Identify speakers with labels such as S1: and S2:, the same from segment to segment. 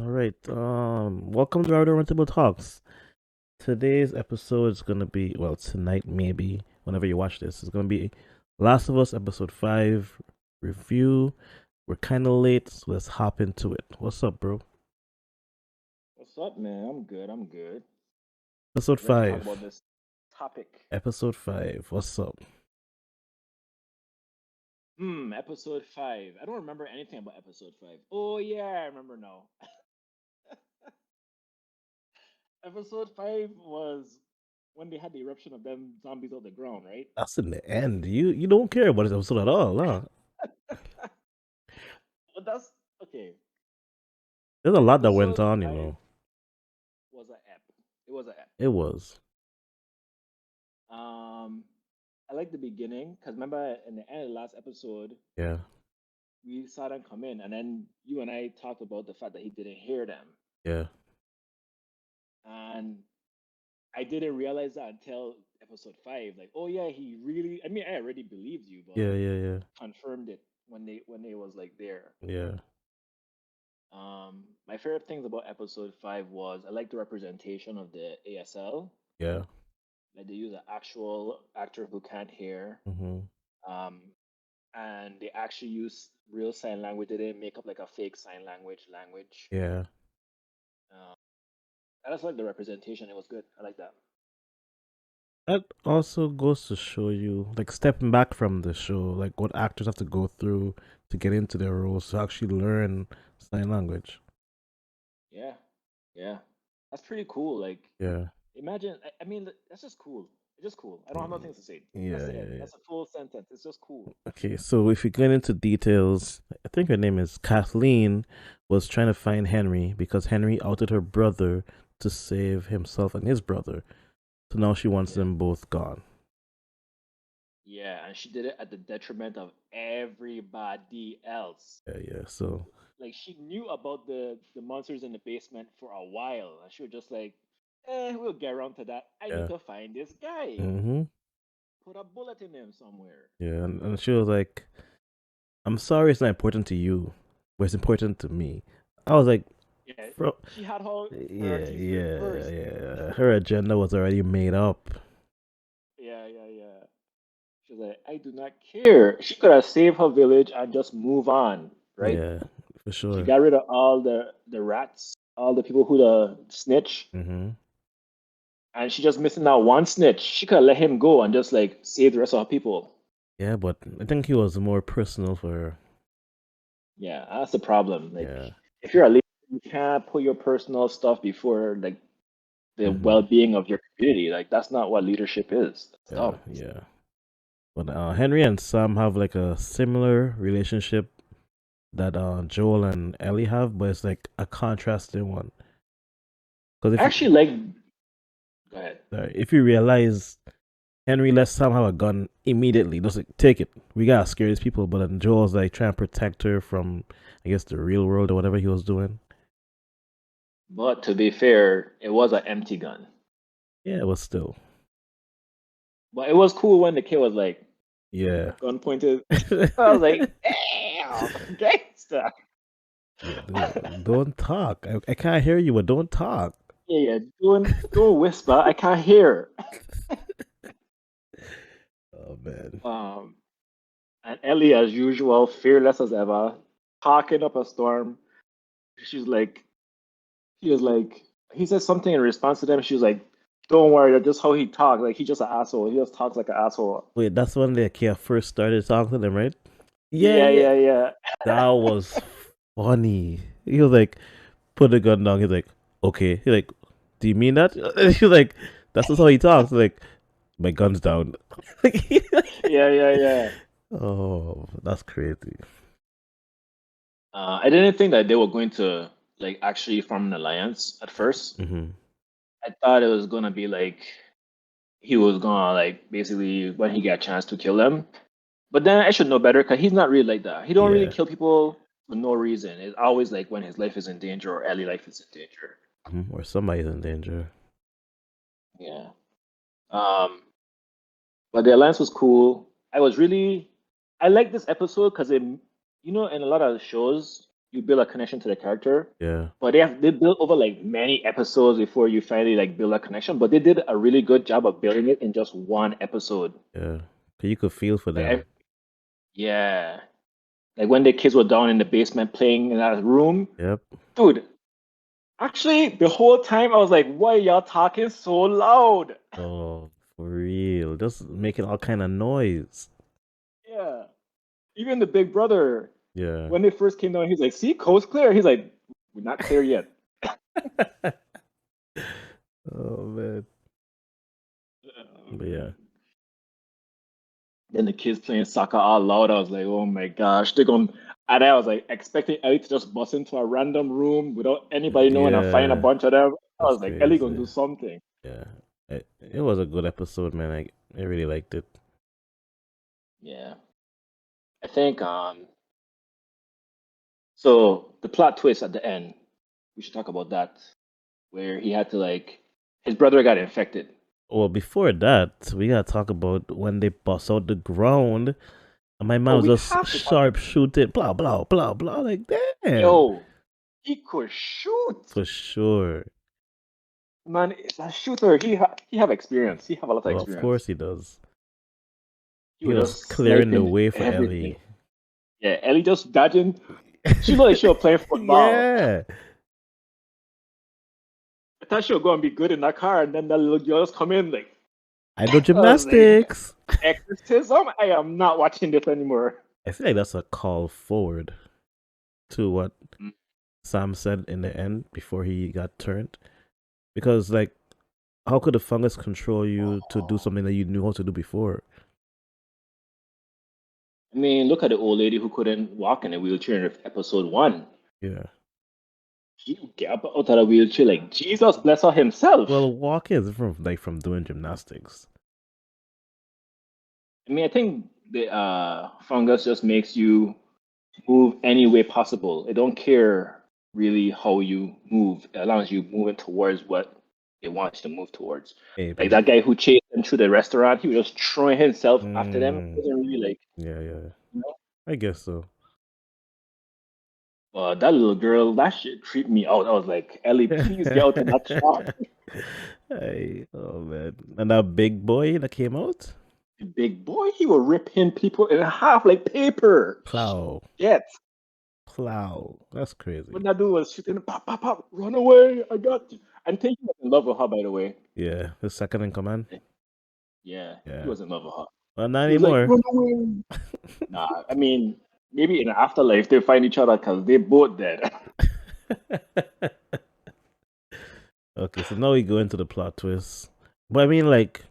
S1: All right. Welcome to our Roundtable Talks. Today's episode is gonna be, well, tonight maybe, whenever you watch this, it's gonna be Last of Us episode 5 review. We're kind of late, so let's hop into it. What's up, bro?
S2: What's up, man? I'm good. I'm good.
S1: Episode
S2: Ready to talk
S1: 5.
S2: about this topic.
S1: Episode 5. What's up?
S2: Episode 5. I don't remember anything about episode 5. Oh, yeah, I remember now. Episode 5 was when they had the eruption of them zombies out the ground, right?
S1: That's in the end. You don't care about this episode at all, huh?
S2: But that's okay.
S1: There's a lot that went
S2: Episode
S1: on,
S2: 5 was a ep. It was a ep.
S1: It was.
S2: Um, I like the beginning because remember in the end of the last episode,
S1: Yeah.
S2: we saw them come in, and then you and I talked about the fact that he didn't hear them.
S1: Yeah.
S2: And I didn't realize that until episode 5. Like, oh yeah, he really. I mean, I already believed you, but
S1: Yeah, yeah, yeah.
S2: confirmed it when they was like there.
S1: Yeah.
S2: My favorite things about episode 5 was I like the representation of the ASL.
S1: Yeah.
S2: Like they use an actual actor who can't hear,
S1: Mhm.
S2: um, and they actually use real sign language. They didn't make up like a fake sign language.
S1: Yeah.
S2: Um, I just like the representation. It was good. I like that.
S1: That also goes to show you, like stepping back from the show, like what actors have to go through to get into their roles to actually learn sign language.
S2: Yeah, yeah, that's pretty cool. Like
S1: Yeah,
S2: imagine, I mean, that's just cool. It's just cool. I don't have nothing to say.
S1: yeah,
S2: That's
S1: yeah,
S2: it.
S1: yeah.
S2: That's a full sentence. It's just cool.
S1: Okay, so if you get into details, I think her name is Kathleen was trying to find Henry because Henry outed her brother to save himself and his brother. So now she wants
S2: Yeah.
S1: them both gone.
S2: Yeah, and she did it at the detriment of everybody else.
S1: Yeah, yeah. So,
S2: Like she knew about the monsters in the basement for a while, and she was just like, we'll get around to that. I need
S1: yeah.
S2: to find this guy.
S1: Mm-hmm.
S2: Put a bullet in him somewhere.
S1: Yeah, and she was like, I'm sorry it's not important to you, but it's important to me. I was like,
S2: Yeah,
S1: bro,
S2: she had her
S1: yeah,
S2: priorities
S1: yeah,
S2: reversed.
S1: yeah. Her agenda was already made up.
S2: Yeah, yeah, yeah. She's like, I do not care. She could have saved her village and just move on, right?
S1: Yeah, for
S2: She
S1: sure.
S2: got rid of all the rats, all the people who the snitch,
S1: Hmm.
S2: and she just missing out one snitch. She could have let him go and just like save the rest of her people.
S1: Yeah, but I think he was more personal for her.
S2: Yeah, that's the problem. Like,
S1: Yeah.
S2: if you're a leader, you can't put your personal stuff before like the
S1: Hmm.
S2: well-being of your community. Like, that's not what leadership is. That's
S1: Yeah,
S2: dumb.
S1: yeah. But Henry and Sam have like a similar relationship that Joel and Ellie have, but it's like a contrasting one. Because
S2: I actually like. Go ahead.
S1: if you realize Henry lets Sam have a gun immediately. Just like, take it. We gotta scare these people. But then Joel's like trying to protect her from, I guess, the real world or whatever he was doing.
S2: But to be fair, it was an empty gun.
S1: Yeah, it was still.
S2: But it was cool when the kid was like
S1: Yeah.
S2: gun pointed. I was like, damn, gangster.
S1: Yeah, don't talk. I can't hear you, but don't talk.
S2: Yeah, yeah, don't whisper. I can't hear.
S1: Oh man.
S2: Um, and Ellie, as usual, fearless as ever, talking up a storm. She's like, he was like, he said something in response to them. She was like, "Don't worry, that's just how he talks. Like he's just an asshole. He just talks like an asshole."
S1: Wait, that's when the kid first started talking to them, right? Yeah,
S2: Yeah,
S1: yeah.
S2: yeah, yeah.
S1: That was funny. He was like, put the gun down. He's like, okay. He's like, do you mean that? He's like, that's just how he talks. Like, my gun's down.
S2: Yeah, yeah, yeah.
S1: Oh, that's crazy.
S2: I didn't think that they were going to like actually form an alliance at first.
S1: Hmm.
S2: I thought it was gonna be like he was gonna like basically when he got a chance to kill them. But then I should know better because he's not really like that. He don't really
S1: Yeah.
S2: kill people for no reason. It's always like when his life is in danger or Ellie life is in danger.
S1: Or somebody's in danger.
S2: Yeah. Um, but the alliance was cool. I like this episode because it, in a lot of shows you build a connection to the character.
S1: Yeah.
S2: But they built over like many episodes before you finally like build a connection. But they did a really good job of building it in just one episode.
S1: Yeah. 'Cause you could feel for
S2: Like,
S1: them.
S2: yeah, like when the kids were down in the basement playing in that room,
S1: Yep.
S2: dude. Actually, the whole time I was like, "Why are y'all talking so loud?"
S1: Oh, for real. Just making all kind of noise.
S2: Yeah, even the big brother
S1: Yeah.
S2: when they first came down, he's like, "See, coast clear." He's like, "We're not clear yet."
S1: Oh man. But yeah.
S2: Then the kids playing soccer all loud. I was like, "Oh my gosh, they're going." And I was like expecting Ellie to just bust into a random room without anybody knowing and find a
S1: Yeah.
S2: bunch of them. I
S1: That's
S2: was like, Ellie gonna
S1: crazy.
S2: do something.
S1: Yeah. It was a good episode, man. I really liked it.
S2: Yeah, I think so the plot twist at the end, we should talk about that, where he had to like his brother got infected.
S1: Well, before that, we gotta talk about when they bust out the ground and my
S2: Oh,
S1: man was
S2: we
S1: just
S2: have to talk
S1: sharp shooting, blah blah blah blah. Like damn,
S2: yo, he could shoot.
S1: for sure.
S2: Man, it's a shooter. He have experience. He have a lot of
S1: Well, of
S2: experience.
S1: course he does.
S2: He
S1: He
S2: was
S1: was
S2: just
S1: clearing the
S2: sniping
S1: way for
S2: everything.
S1: Ellie.
S2: Yeah, Ellie just dodging. She looked like she was playing football.
S1: Yeah,
S2: I thought she was going to be good in that car, and then that little girl just come in like,
S1: I know
S2: I was like,
S1: gymnastics.
S2: exorcism. I am not watching this anymore.
S1: I feel like that's a call forward to what
S2: Mm.
S1: Sam said in the end before he got turned. Because like, how could the fungus control you to do something that you knew how to do before?
S2: I mean, look at the old lady who couldn't walk in a wheelchair in episode one.
S1: Yeah.
S2: She get up out of the wheelchair like Jesus bless her himself.
S1: Well, walking is from doing gymnastics.
S2: I mean, I think the fungus just makes you move any way possible. It don't care really how you move, as long as you moving towards what it wants you to move towards. Like
S1: Maybe.
S2: that guy who chased them through the restaurant, he was just throwing himself after them. It
S1: Mm,
S2: wasn't really like,
S1: yeah.
S2: you know.
S1: I guess so.
S2: That little girl, that shit creeped me out. I was like, Ellie, please get out of that shot.
S1: Hey, oh man. And that big boy that came out?
S2: The big boy, he will rip him people in half like paper.
S1: Plow.
S2: Yes.
S1: Plow. That's
S2: When
S1: crazy.
S2: that dude was shooting, pop, pop, pop, run away, I got you. And think he was in love with her, by the way.
S1: Yeah. The second in command.
S2: Yeah, he
S1: Yeah.
S2: was in love with her.
S1: Well, not
S2: He was like,
S1: anymore.
S2: run away. Nah, I mean, maybe in the afterlife they find each other because they both dead.
S1: Okay, so now we go into the plot twist. But I mean, like,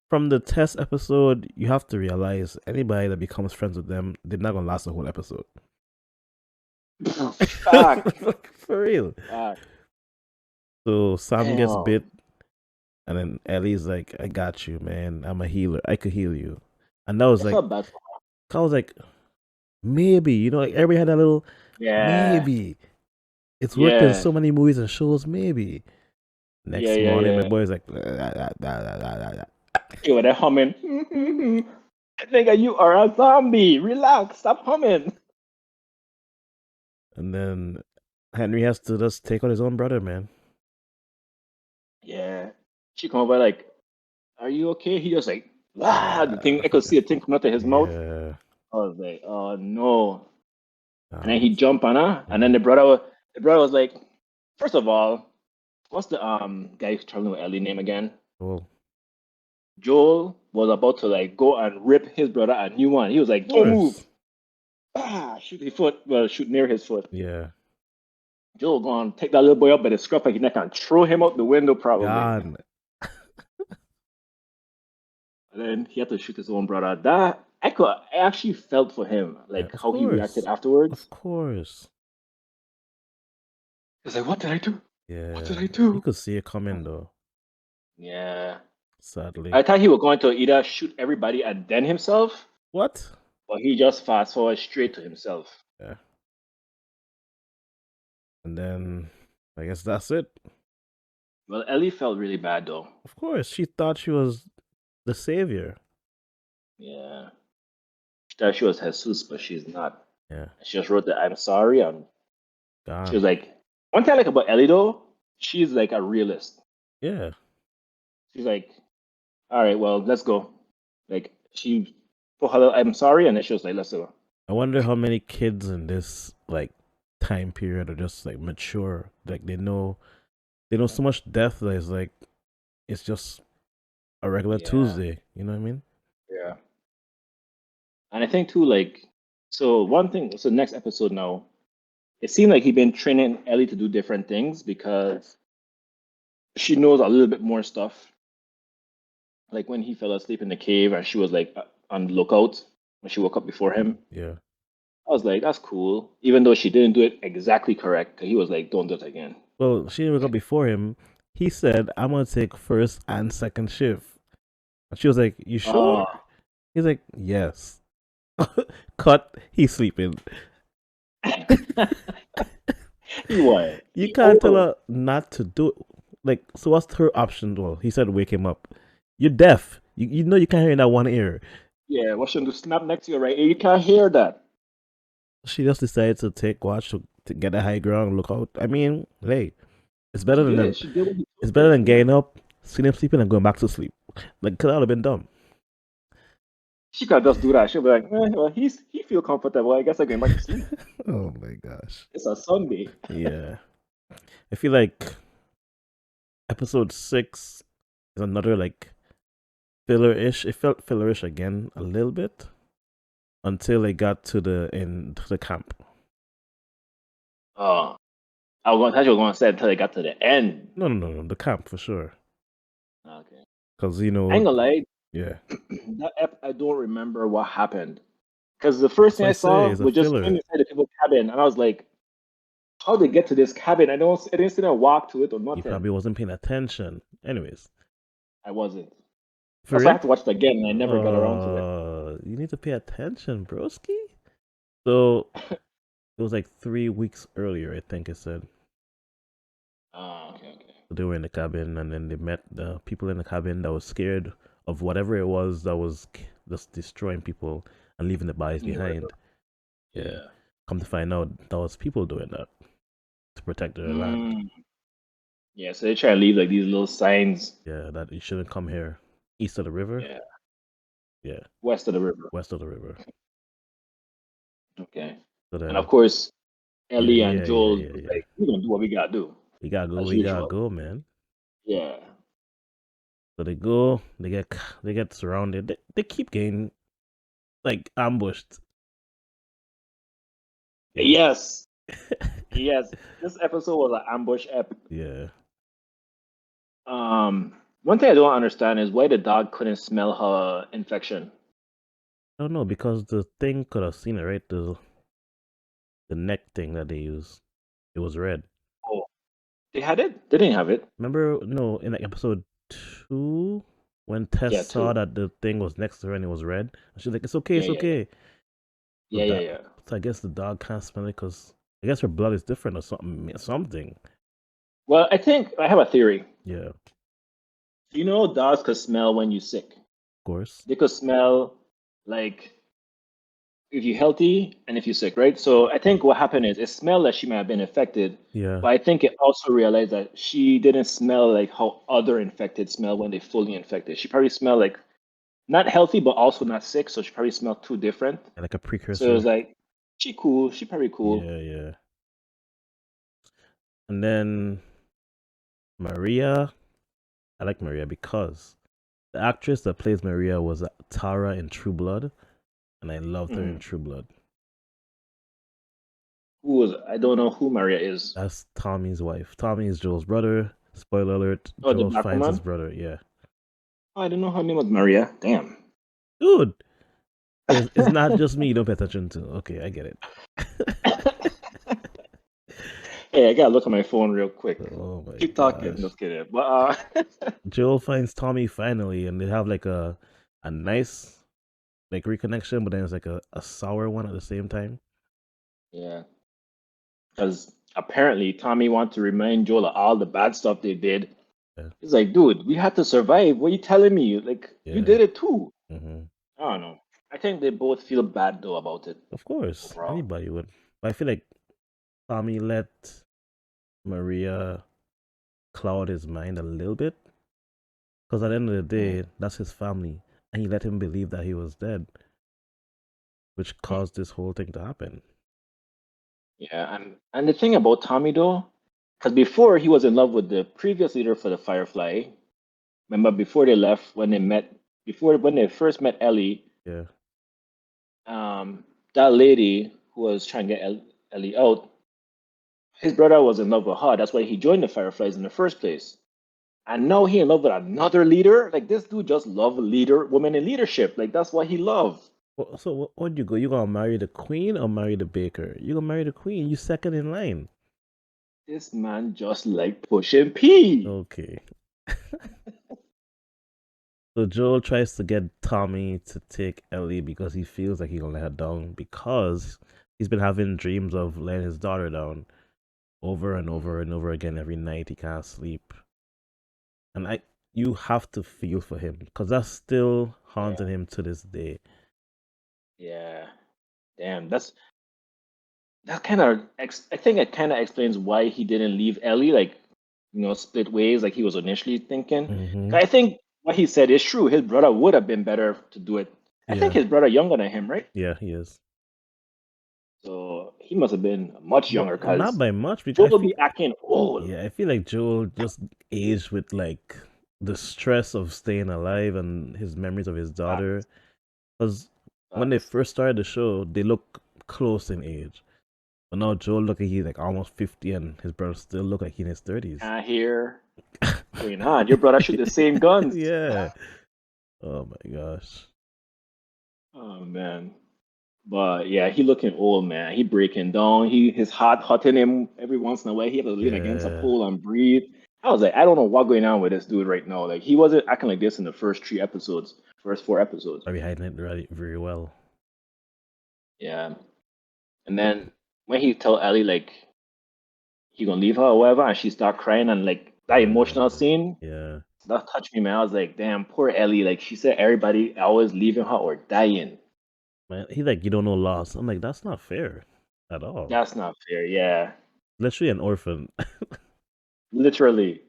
S1: from the test episode, you have to realize anybody that becomes friends with them, they're not gonna last the whole episode.
S2: Fuck.
S1: For real.
S2: Fuck.
S1: So Sam gets
S2: Damn.
S1: bit, and then Ellie's like, "I got you, man. I'm a healer. I could heal you." And that was
S2: I
S1: like,
S2: felt bad for
S1: I was like, maybe, like everybody had that little
S2: her. Yeah.
S1: maybe. It's worked in
S2: Yeah.
S1: so many movies and shows. Maybe.
S2: Yeah,
S1: Next
S2: yeah,
S1: morning, my
S2: yeah.
S1: boy's like,
S2: You were humming. Nigga, you are a zombie. Relax. Stop humming.
S1: and then Henry has to just take on his own brother, man.
S2: Yeah. She come over like, are you okay? He just like, ah, the thing. I could see a thing come out of his mouth.
S1: Yeah.
S2: I was like, oh no. And then he
S1: It's,
S2: jumped on her. And then
S1: mhm.
S2: the brother was like, first of all, what's the guy who's traveling with Ellie name again?
S1: Well,
S2: Joel was about to like go and rip his brother a new one. He was like,
S1: of
S2: don't move.
S1: course.
S2: Ah, shoot his foot. Well, shoot near his foot.
S1: Yeah.
S2: Joel gone take that little boy up by the scruff of his neck and throw him out the window probably.
S1: Gone.
S2: And then he had to shoot his own brother. That I actually felt for him,
S1: Yeah,
S2: like
S1: of
S2: how he reacted
S1: course.
S2: afterwards.
S1: Of course.
S2: He was like, what did I do? What did
S1: Yeah.
S2: I
S1: You
S2: do?
S1: could see it coming though,
S2: Yeah.
S1: sadly.
S2: I thought he was going to either shoot everybody and then himself,
S1: What?
S2: but he just fast forward straight to himself.
S1: Yeah. And then I guess that's it.
S2: Well, Ellie felt really bad though.
S1: Of course. She thought she was the savior.
S2: Yeah. She thought she was Jesus, but she's not.
S1: Yeah.
S2: She just wrote that I'm sorry, and she
S1: Gone.
S2: was like, one thing I like about Ellie though, she's like a realist.
S1: Yeah.
S2: She's like, all right, well, let's go. Like she put her I'm sorry, and then she was like, let's go.
S1: I wonder how many kids in this like time period are just like mature. Like they know so much death that it's like it's just a regular
S2: Yeah,
S1: Tuesday. You know what I mean?
S2: yeah. And I think too, like, so one thing, so next episode now, it seemed like he'd been training Ellie to do different things because she knows a little bit more stuff. Like when he fell asleep in the cave and she was like on the lookout when she woke up before him.
S1: Yeah.
S2: I was like, that's cool. Even though she didn't do it exactly correct, 'cause he was like, don't do it again.
S1: Well, she didn't wake up before him. He said, "I'm gonna take first and second shift." And she was like, "You sure?"
S2: Oh,
S1: He's like, "Yes." Cut. He's sleeping.
S2: he what?
S1: You
S2: He
S1: can't tell
S2: old.
S1: her not to do it. Like, so what's her option? Well, he said, "Wake him up." You're deaf. You know you can't hear in that one ear.
S2: Yeah, what should do? Snap next to you, right? You can't hear that.
S1: She just decided to take watch to get a high ground, look out. I mean, hey, it's better
S2: She did it.
S1: than
S2: She did what he
S1: it's
S2: told
S1: better
S2: her.
S1: than
S2: Yeah.
S1: getting up, seeing him sleeping, and going back to sleep. Like, could that have been dumb?
S2: She could just do that. She'll be like, well, he feel comfortable. I guess I'm going back to sleep.
S1: Oh my gosh.
S2: It's a Sunday.
S1: Yeah. I feel like episode 6 is another like filler-ish. It felt filler-ish again a little bit until they got to the camp.
S2: Oh, I was going to, you were going to say until they got to the end.
S1: No, the camp for sure.
S2: Okay.
S1: Because
S2: I ain't gonna lie,
S1: yeah,
S2: that I don't remember what happened. Because the first
S1: that's
S2: thing
S1: what
S2: I
S1: I say.
S2: saw
S1: It's a
S2: was just him
S1: filler.
S2: inside the people's cabin, and I was like, how they get to this cabin? I didn't see them walk to it or
S1: You
S2: nothing.
S1: probably wasn't paying attention. Anyways,
S2: I wasn't.
S1: for
S2: That's why I
S1: real.
S2: had to watch it again, and I never got around to it.
S1: You need to pay attention, broski. So it was like 3 weeks earlier, I think it said.
S2: Okay, okay.
S1: They were in the cabin, and then they met the people in the cabin that was scared of whatever it was that was just destroying people and leaving the bodies
S2: In the river.
S1: behind. Yeah.
S2: Yeah.
S1: Come to find out, that was people doing that to protect their land.
S2: Mm. Yeah, so they try to leave like these little signs.
S1: Yeah, that you shouldn't come here. East of the river.
S2: Yeah,
S1: Yeah,
S2: west of the river.
S1: west of the river.
S2: Okay.
S1: So
S2: And of
S1: then,
S2: course,
S1: yeah,
S2: Ellie and
S1: yeah, yeah,
S2: Joel
S1: yeah,
S2: was
S1: yeah.
S2: like, we're gonna do what we gotta do,
S1: We gotta go.
S2: as
S1: We gotta
S2: usual.
S1: go, man.
S2: Yeah.
S1: So they go. They get surrounded. They keep getting like ambushed. Yeah.
S2: Yes. Yes. This episode was an ambush ep.
S1: Yeah.
S2: One thing I don't understand is why the dog couldn't smell her infection.
S1: I don't know because the thing could have seen it, right? The neck thing that they use. It was red.
S2: Oh, they had it? They didn't have it.
S1: Remember? No, in like episode 2, when Tess
S2: Yeah,
S1: saw
S2: too.
S1: that the thing was next to her and it was red, and she's like, "It's okay,
S2: Yeah,
S1: it's
S2: yeah, yeah.
S1: okay." So
S2: Yeah, yeah,
S1: that,
S2: yeah.
S1: so I guess the dog can't smell it because I guess her blood is different or something. Something.
S2: Well, I think I have a theory.
S1: Yeah, of
S2: You know, dogs could smell when you're sick.
S1: course.
S2: They could smell like if you're healthy and if you're sick, right? So I think what happened is it smelled that she might have been infected,
S1: Yeah,
S2: but I think it also realized that she didn't smell like how other infected smell when they fully infected. She probably smelled like not healthy, but also not sick. So she probably smelled two different.
S1: like a
S2: So it was
S1: precursor.
S2: like, she cool. She probably cool.
S1: Yeah, yeah. And then Maria, I like Maria because the actress that plays Maria was Tara in True Blood, and I loved her in
S2: Mhm.
S1: True Blood.
S2: Who was, I don't know who Maria is.
S1: That's Tommy's wife. Tommy is Joel's brother. Spoiler alert:
S2: Oh, the
S1: Joel
S2: black
S1: finds his
S2: woman?
S1: brother. Yeah,
S2: Oh, I didn't know her name was Maria. Damn.
S1: dude, it's not just me. You don't pay attention to. Okay, I get it.
S2: Hey, I gotta look at my phone real quick.
S1: Oh my
S2: Keep talking.
S1: gosh.
S2: Just kidding. But
S1: Joel finds Tommy finally, and they have like a nice like reconnection, but then it's like a sour one at the same time.
S2: yeah, because apparently Tommy wants to remind Joel of all the bad stuff they did.
S1: Yeah,
S2: He's like, dude, we had to survive. What are you telling me? Like, you
S1: yeah.
S2: did it too.
S1: Hmm.
S2: I don't know. I think they both feel bad though about it
S1: Of course,
S2: overall.
S1: anybody would. But I feel like Tommy let Maria cloud his mind a little bit. Because at the end of the
S2: Mm.
S1: day, that's his family. And he let him believe that he was dead, which caused this whole thing to happen.
S2: Yeah, and the thing about Tommy though, because before he was in love with the previous leader for the Firefly. Remember before they left, when they first met Ellie,
S1: Yeah.
S2: that lady who was trying to get Ellie out, his brother was in love with her. That's why he joined the Fireflies in the first place. And now he in love with another leader. Like this dude just love women in leadership. Like that's what he loved.
S1: Well, so what'd you go? You gonna marry the queen or marry the baker? You gonna marry the queen. You second in line.
S2: This man just like pushing P.
S1: Okay. So Joel tries to get Tommy to take Ellie because he feels like he gonna let her down because he's been having dreams of letting his daughter down over and over and over again every night. He can't sleep, and you have to feel for him because that's still
S2: Yeah,
S1: haunting him to this day.
S2: yeah. Damn, that kind of I think it kind of explains why he didn't leave Ellie, like split ways, like he was initially thinking.
S1: Mm-hmm.
S2: 'Cause I think what he said is true. His brother would have been better to do it. I think
S1: Yeah,
S2: his brother younger than him, right?
S1: yeah, he is,
S2: So he must have been much
S1: but
S2: younger,
S1: not
S2: cause
S1: by much because
S2: Joe will be acting old.
S1: I feel like Joel just aged with like the stress of staying alive and his memories of his daughter.
S2: Facts,
S1: Because when they
S2: facts.
S1: first started the show, they look close in age. But now Joel look like he's like almost 50 and his brother still look like he's in his 30s.
S2: Can't hear what's going on. Your brother shoot the same guns.
S1: Yeah. Oh my gosh.
S2: Oh man. But yeah, he looking old, man. He breaking down. His heart hurting him every once in a while. He had to lean against a
S1: Yeah.
S2: pole and breathe. I was like, I don't know what's going on with this dude right now. Like he wasn't acting like this in the first 4 episodes.
S1: Are we hiding it very, very well?
S2: Yeah. And then when he tell Ellie like he gonna leave her or whatever, and she start crying and like that emotional
S1: Yeah.
S2: scene,
S1: Yeah.
S2: that touched me, man. I was like, damn, poor Ellie. Like she said everybody always leaving her or dying.
S1: Man, he's like, you don't know loss. I'm like, that's not fair at all.
S2: That's not fair. Yeah.
S1: Literally an orphan.
S2: Literally.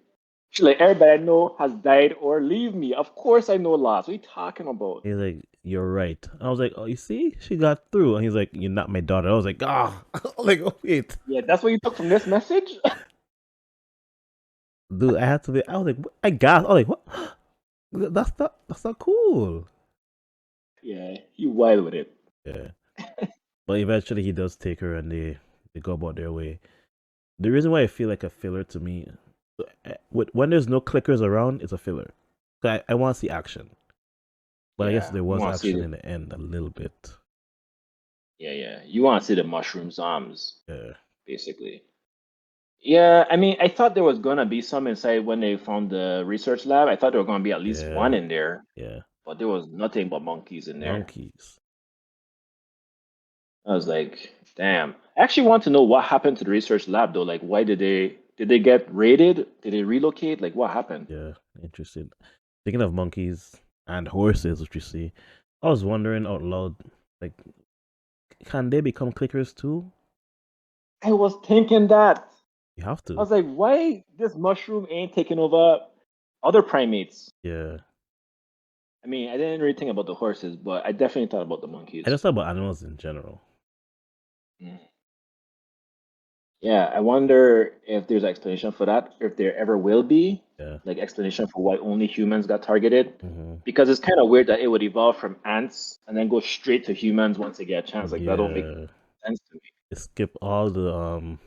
S2: She's like, everybody I know has died or leave me. Of course I know loss. What are you talking about?
S1: He's like, you're right. I was like, oh, you see? She got through. And he's like, you're not my daughter. I was like, ah. Like, oh, wait.
S2: Yeah, that's what you took from this message?
S1: Dude, I had to be. I was like, I gasped. I was like, what? That's not cool.
S2: Yeah, you wild with it.
S1: Yeah, but eventually he does take her, and they go about their way. The reason why I feel like a filler to me, when there's no clickers around, it's a filler. I want to see action, but I guess
S2: Yeah,
S1: there
S2: you
S1: was
S2: want to see
S1: action
S2: the
S1: in the end a little bit.
S2: yeah. You want to see the mushrooms arms,
S1: Yeah,
S2: basically. Yeah, I mean, I thought there was gonna be some inside when they found the research lab. I thought there were gonna be at least one
S1: yeah,
S2: in there,
S1: yeah.
S2: but there was nothing but monkeys in there.
S1: Monkeys.
S2: I was like, damn. I actually want to know what happened to the research lab though. Like, why did they get raided? Did they relocate? Like, what happened?
S1: Yeah, interesting. Speaking of monkeys and horses, which you see, I was wondering out loud, like, can they become clickers too?
S2: I was thinking that.
S1: You have
S2: I
S1: to.
S2: was like, why this mushroom ain't taking over other primates?
S1: Yeah.
S2: I mean, I didn't really think about the horses, but I definitely thought about the
S1: I
S2: monkeys.
S1: just thought about animals in general.
S2: Mm. Yeah, I wonder if there's an explanation for that, if there ever will be,
S1: Yeah.
S2: like explanation for why only humans got targeted.
S1: Hmm.
S2: Because it's kind of weird that it would evolve from ants and then go straight to humans once they get a chance. Like that don't make
S1: Yeah.
S2: sense to me.
S1: It skip all the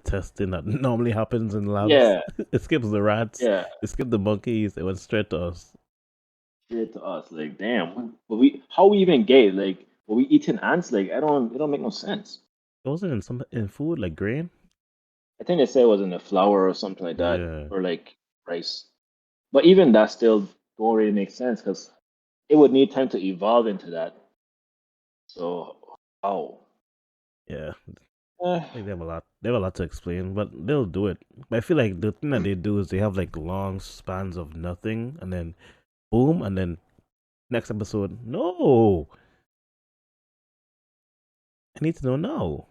S1: testing that normally happens in labs.
S2: Yeah,
S1: It skips the rats.
S2: yeah,
S1: It skipped the monkeys. It went straight to us.
S2: straight to us. Like, damn, but how we even get it? Like, were we eating ants? Like, it don't make no sense.
S1: It wasn't in food like grain.
S2: I think they said it was in the flour or something like that,
S1: Yeah.
S2: or like rice. But even that still don't really make sense because it would need time to evolve into that. So, oh,
S1: Yeah.
S2: eh,
S1: Like they have a lot. They have a lot to explain, but they'll do it. But I feel like the thing that they do is they have like long spans of nothing, and then boom, and then next episode, no. I need to know now.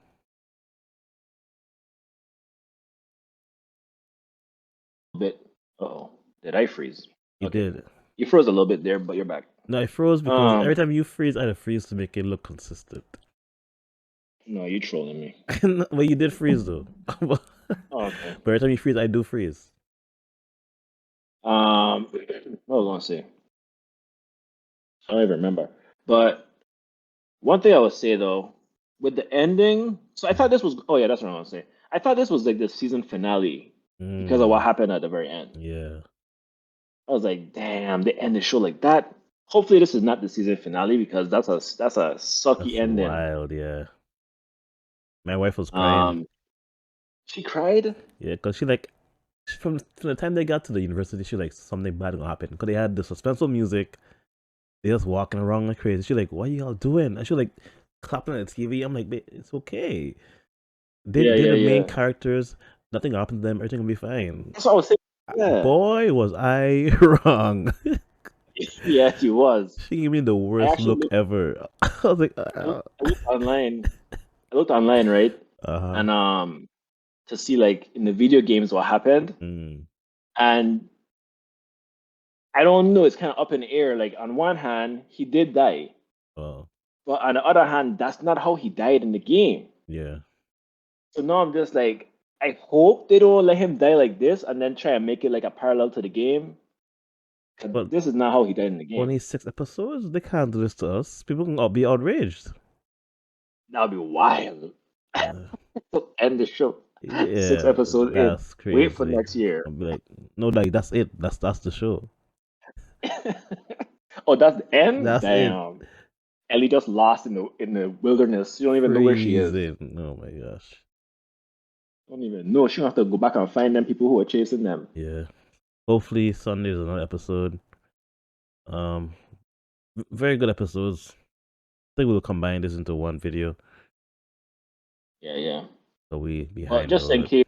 S2: Bit. Oh, did I freeze?
S1: You
S2: Okay,
S1: did.
S2: you froze a little bit there, but you're back.
S1: No, it froze because every
S2: Um,
S1: time you freeze, I had to freeze to make it look consistent.
S2: no, you trolling me.
S1: Well, you did freeze though. But
S2: Oh, okay.
S1: every time you freeze, I do freeze.
S2: What was I gonna say? I don't even remember. But one thing I would say though, with the ending, so I thought this was. Oh yeah, that's what I want to say. I thought this was like the season finale because of what
S1: Mm,
S2: happened at the very end.
S1: yeah,
S2: I was like, damn, they end the show like that. Hopefully, this is not the season finale because that's a sucky
S1: that's
S2: ending.
S1: wild. Yeah, my wife was crying.
S2: Um, she cried.
S1: Yeah, because she like from the time they got to the university, she like something bad gonna happen. Because they had the suspenseful music. They just walking around like crazy. She like, what are y'all doing? And she like clapping at the TV. I'm like, it's okay.
S2: Yeah,
S1: They're
S2: yeah,
S1: the main
S2: yeah.
S1: characters. Nothing happened to them. Everything will be fine.
S2: That's what I was saying. Yeah,
S1: Boy, was I wrong.
S2: yeah, she was.
S1: She gave me the
S2: I
S1: worst
S2: actually
S1: look
S2: looked.
S1: ever. I was like,
S2: I looked online. I looked online, right?
S1: uh-huh.
S2: And to see like in the video games what happened.
S1: Mm.
S2: And I don't know, it's kind of up in the air. Like on one hand, he did die,
S1: Oh,
S2: but on the other hand, that's not how he died in the game.
S1: yeah.
S2: So now I'm just like, I hope they don't let him die like this and then try and make it like a parallel to the game. 'Cause
S1: But
S2: this is not how he died in the game.
S1: 26 episodes, they can't do this to us. People can all be outraged.
S2: That would be wild.
S1: Uh,
S2: End the show. Six
S1: yeah,
S2: episodes in.
S1: that's
S2: Wait for
S1: crazy.
S2: next year.
S1: I'll be like, no, like that's it. That's the show.
S2: Oh, that's the end?
S1: That's it.
S2: Damn. Ellie just lost in the wilderness. You don't even know where she is.
S1: Freezing. Oh my gosh.
S2: Don't even know. She gonna have to go back and find them people who are chasing them.
S1: Yeah. Hopefully Sunday is another episode. Um, very good episodes. I think we'll combine this into one video
S2: Yeah, yeah.
S1: so we
S2: But
S1: behind
S2: just in
S1: the
S2: case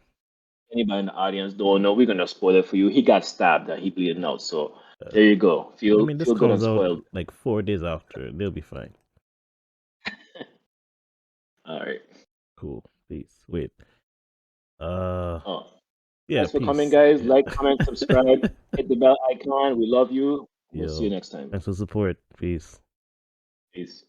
S2: anybody in the audience don't know, we're gonna spoil it for you. He got stabbed and he bleeding out. So
S1: uh,
S2: there you go.
S1: I
S2: Feel
S1: mean, this
S2: feel good and
S1: comes out
S2: spoiled.
S1: like 4 days after. They'll be fine.
S2: All right.
S1: Cool. Peace. Wait. Uh,
S2: Oh,
S1: yeah.
S2: thanks for coming,
S1: Peace.
S2: guys.
S1: Yeah.
S2: Like, comment, subscribe, hit the bell icon. We love you. We'll see you
S1: Yo.
S2: next time.
S1: Thanks for support. Peace.
S2: Peace.